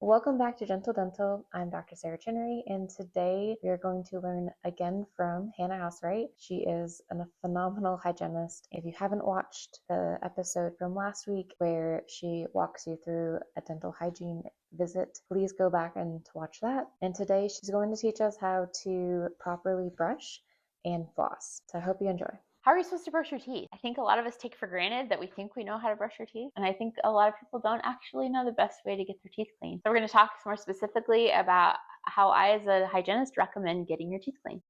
Welcome back to Gentle Dental. I'm Dr. Sarah Chinnery, and today we are going to learn again from Hannah Housewright. She is a phenomenal hygienist. If you haven't watched the episode from last week where she walks you through a dental hygiene visit, please go back and watch that. And today she's going to teach us how to properly brush and floss. So I hope you enjoy. How are you supposed to brush your teeth? I think a lot of us take for granted that we think we know how to brush our teeth, and I think a lot of people don't actually know the best way to get their teeth clean. So we're going to talk more specifically about how I, as a hygienist, recommend getting your teeth clean.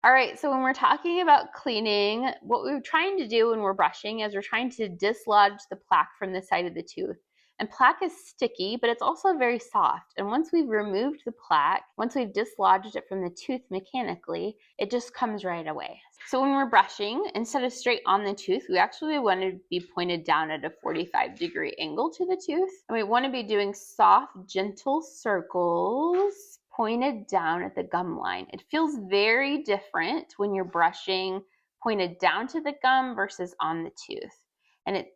All right, so when we're talking about cleaning, what we're trying to do when we're brushing is we're trying to dislodge the plaque from the side of the tooth. And plaque is sticky, but it's also very soft. And once we've removed the plaque, once we've dislodged it from the tooth mechanically, it just comes right away. So when we're brushing, instead of straight on the tooth, we actually want to be pointed down at a 45-degree angle to the tooth. And we want to be doing soft, gentle circles pointed down at the gum line. It feels very different when you're brushing pointed down to the gum versus on the tooth. And it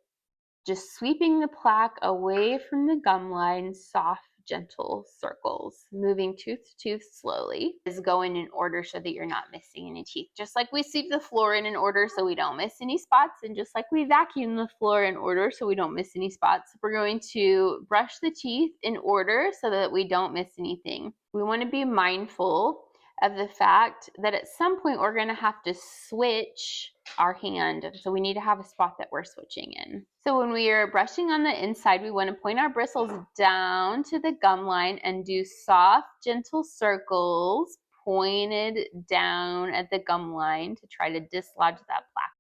just sweeping the plaque away from the gum line, soft, gentle circles, moving tooth to tooth slowly, is going in order so that you're not missing any teeth. Just like we sweep the floor in order so we don't miss any spots, and just like we vacuum the floor in order so we don't miss any spots, we're going to brush the teeth in order so that we don't miss anything. We want to be mindful of the fact that at some point we're going to have to switch our hand. So we need to have a spot that we're switching in. So when we are brushing on the inside, we want to point our bristles down to the gum line and do soft, gentle circles pointed down at the gum line to try to dislodge that plaque.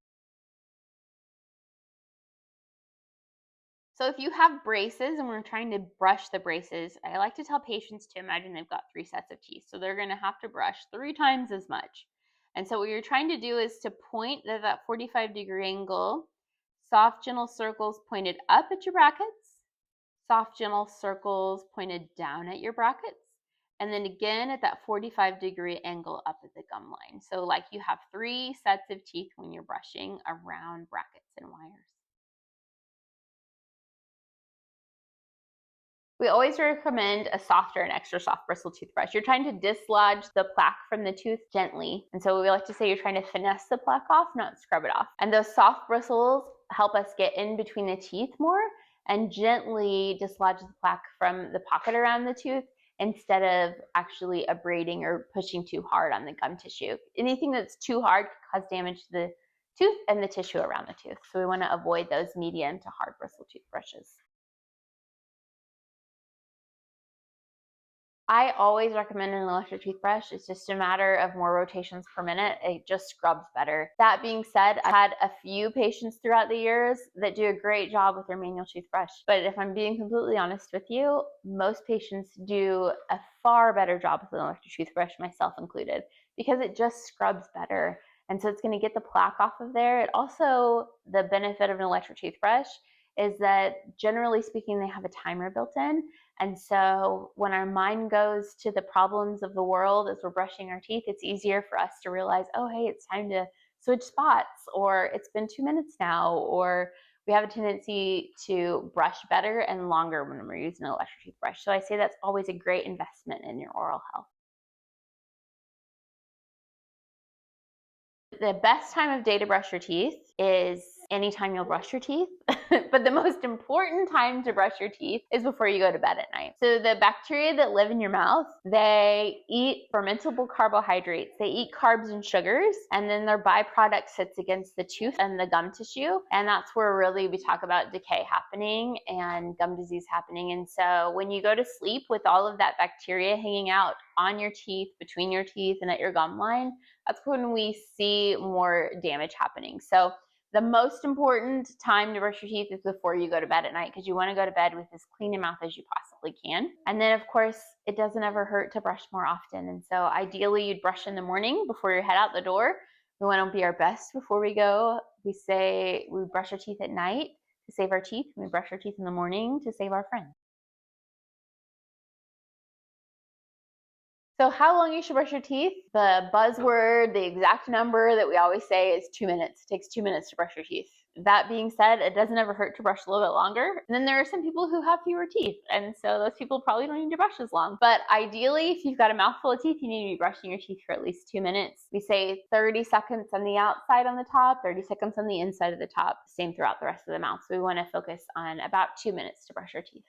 So if you have braces and we're trying to brush the braces, I like to tell patients to imagine they've got 3 sets of teeth. So they're going to have to brush 3 times as much. And so what you're trying to do is to point at that 45-degree angle, soft, gentle circles pointed up at your brackets, soft, gentle circles pointed down at your brackets, and then again at that 45-degree angle up at the gum line. So like you have 3 sets of teeth when you're brushing around brackets and wires. We always recommend a softer and extra soft bristle toothbrush. You're trying to dislodge the plaque from the tooth gently. And so we like to say you're trying to finesse the plaque off, not scrub it off. And those soft bristles help us get in between the teeth more and gently dislodge the plaque from the pocket around the tooth instead of actually abrading or pushing too hard on the gum tissue. Anything that's too hard can cause damage to the tooth and the tissue around the tooth. So we want to avoid those medium to hard bristle toothbrushes. I always recommend an electric toothbrush. It's just a matter of more rotations per minute. It just scrubs better. That being said, I've had a few patients throughout the years that do a great job with their manual toothbrush. But if I'm being completely honest with you, most patients do a far better job with an electric toothbrush, myself included, because it just scrubs better. And so it's going to get the plaque off of there. It also, the benefit of an electric toothbrush is that generally speaking, they have a timer built in. And so when our mind goes to the problems of the world as we're brushing our teeth, it's easier for us to realize, oh, hey, it's time to switch spots, or it's been 2 minutes now, or we have a tendency to brush better and longer when we're using an electric toothbrush. So I say that's always a great investment in your oral health. The best time of day to brush your teeth is anytime you'll brush your teeth. But the most important time to brush your teeth is before you go to bed at night. So the bacteria that live in your mouth, they eat fermentable carbohydrates. They eat carbs and sugars, and then their byproduct sits against the tooth and the gum tissue. And that's where really we talk about decay happening and gum disease happening. And so when you go to sleep with all of that bacteria hanging out on your teeth, between your teeth, and at your gum line, that's when we see more damage happening. So the most important time to brush your teeth is before you go to bed at night, because you want to go to bed with as clean a mouth as you possibly can. And then, of course, it doesn't ever hurt to brush more often. And so ideally, you'd brush in the morning before you head out the door. We want to be our best before we go. We say we brush our teeth at night to save our teeth, and we brush our teeth in the morning to save our friends. So how long you should brush your teeth? The buzzword, the exact number that we always say is 2 minutes. It takes 2 minutes to brush your teeth. That being said, it doesn't ever hurt to brush a little bit longer. And then there are some people who have fewer teeth, and so those people probably don't need to brush as long. But ideally, if you've got a mouthful of teeth, you need to be brushing your teeth for at least 2 minutes. We say 30 seconds on the outside on the top, 30 seconds on the inside of the top, same throughout the rest of the mouth. So we want to focus on about 2 minutes to brush our teeth.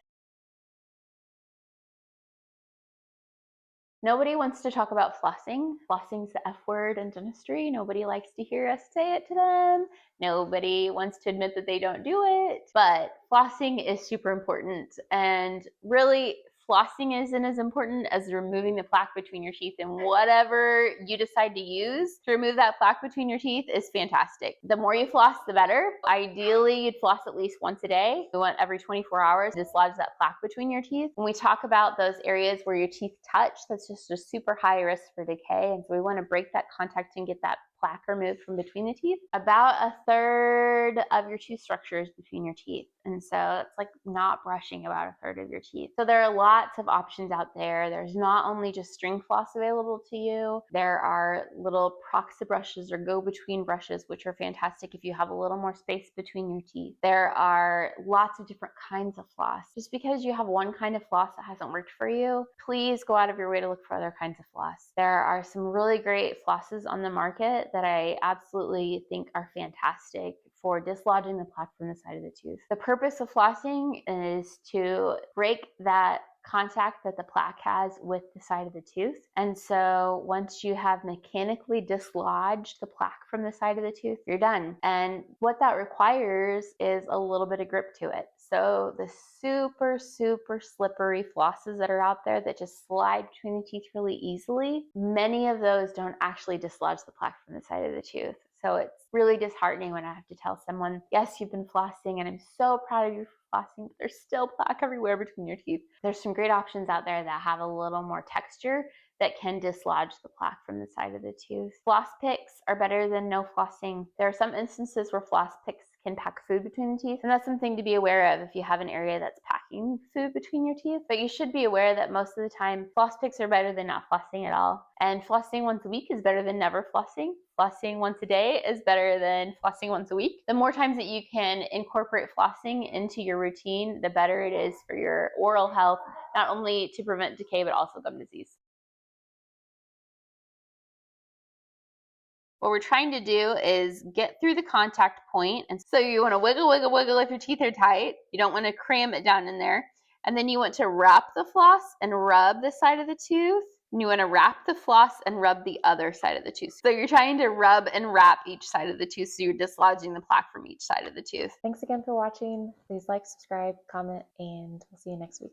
Nobody wants to talk about flossing. Flossing's the F word in dentistry. Nobody likes to hear us say it to them. Nobody wants to admit that they don't do it. But flossing is super important. And really, flossing isn't as important as removing the plaque between your teeth, and whatever you decide to use to remove that plaque between your teeth is fantastic. The more you floss, the better. Ideally, you'd floss at least once a day. We want every 24 hours to dislodge that plaque between your teeth. When we talk about those areas where your teeth touch, that's just a super high risk for decay, and so we want to break that contact and get that plaque removed from between the teeth. About a third of your tooth structure is between your teeth, and so it's like not brushing about a third of your teeth. So there are lots of options out there. There's not only just string floss available to you, there are little proxy brushes or go between brushes, which are fantastic if you have a little more space between your teeth. There are lots of different kinds of floss. Just because you have one kind of floss that hasn't worked for you, please go out of your way to look for other kinds of floss. There are some really great flosses on the market that I absolutely think are fantastic for dislodging the plaque from the side of the tooth. The purpose of flossing is to break that contact that the plaque has with the side of the tooth. And so once you have mechanically dislodged the plaque from the side of the tooth, you're done. And what that requires is a little bit of grip to it. So the super, super slippery flosses that are out there that just slide between the teeth really easily, many of those don't actually dislodge the plaque from the side of the tooth. So it's really disheartening when I have to tell someone, yes, you've been flossing and I'm so proud of you for flossing, but there's still plaque everywhere between your teeth. There's some great options out there that have a little more texture that can dislodge the plaque from the side of the tooth. Floss picks are better than no flossing. There are some instances where floss picks can pack food between the teeth, and that's something to be aware of if you have an area that's packing food between your teeth. But you should be aware that most of the time, floss picks are better than not flossing at all. And flossing once a week is better than never flossing. Flossing once a day is better than flossing once a week. The more times that you can incorporate flossing into your routine, the better it is for your oral health, not only to prevent decay, but also gum disease. What we're trying to do is get through the contact point. And so you want to wiggle, wiggle, wiggle if your teeth are tight. You don't want to cram it down in there. And then you want to wrap the floss and rub the side of the tooth. And you want to wrap the floss and rub the other side of the tooth. So you're trying to rub and wrap each side of the tooth, so you're dislodging the plaque from each side of the tooth. Thanks again for watching. Please like, subscribe, comment, and we'll see you next week.